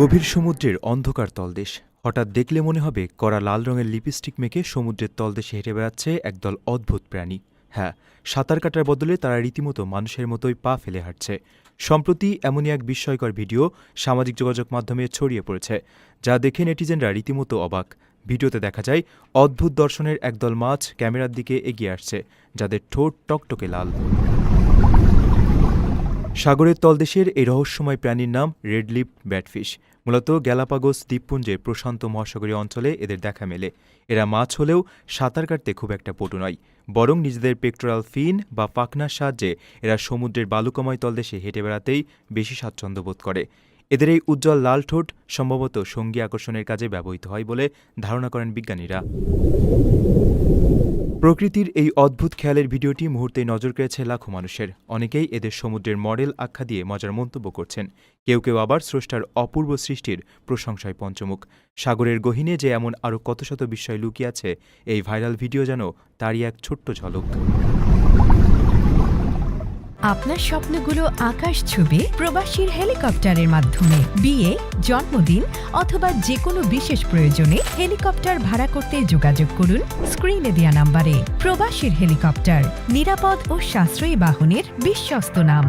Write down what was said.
গভীর সমুদ্রের অন্ধকার তলদেশ। হঠাৎ দেখলে মনে হবে কড়া লাল রঙের লিপস্টিক মেখে সমুদ্রের তলদেশে হেঁটে বেড়াচ্ছে একদল অদ্ভুত প্রাণী। হ্যাঁ, সাঁতার কাটার বদলে তারা রীতিমতো মানুষের মতোই পা ফেলে হাঁটছে। সম্প্রতি এমনই এক বিস্ময়কর ভিডিও সামাজিক যোগাযোগ মাধ্যমে ছড়িয়ে পড়েছে, যা দেখে নেটিজেনরা রীতিমতো অবাক। ভিডিওতে দেখা যায় অদ্ভুত দর্শনের একদল মাছ ক্যামেরার দিকে এগিয়ে আসছে, যাদের ঠোঁট টকটকে লাল। সাগরের তলদেশের এই রহস্যময় প্রাণীর নাম রেড লিপ ব্যাটফিশ। মূলত গ্যালাপাগোস দ্বীপপুঞ্জের প্রশান্ত মহাসাগরীয় অঞ্চলে এদের দেখা মেলে। এরা মাছ হলেও সাঁতার কাটতে খুব একটা পটু নয়, বরং নিজেদের পেক্টোরাল ফিন বা পাখনার সাহায্যে এরা সমুদ্রের বালুকাময় তলদেশে হেঁটে বেড়াতেই বেশি স্বাচ্ছন্দ্য বোধ করে। এদের এই উজ্জ্বল লাল ঠোঁট সম্ভবত সঙ্গী আকর্ষণের কাজে ব্যবহৃত হয় বলে ধারণা করেন বিজ্ঞানীরা। প্রকৃতির এই অদ্ভুত খেয়ালের ভিডিওটি মুহূর্তেই নজর কেড়েছে লাখো মানুষের। অনেকেই এদের সমুদ্রের মডেল আখ্যা দিয়ে মজার মন্তব্য করছেন। কেউ কেউ আবার স্রষ্টার অপূর্ব সৃষ্টির প্রশংসায় পঞ্চমুখ। সাগরের গহীনে যে এমন আরও কত শত বিস্ময় লুকিয়ে আছে, এই ভাইরাল ভিডিও যেন তারই এক ছোট্ট ঝলক। আপনার স্বপ্নগুলো আকাশ ছুবে প্রবাসীর হেলিকপ্টারের মাধ্যমে। বিয়ে, জন্মদিন অথবা যে কোনো বিশেষ প্রয়োজনে হেলিকপ্টার ভাড়া করতে যোগাযোগ করুন স্ক্রিনে দেয়া নাম্বারে। প্রবাসীর হেলিকপ্টার, নিরাপদ ও সাশ্রয়ী বাহনের বিশ্বস্ত নাম।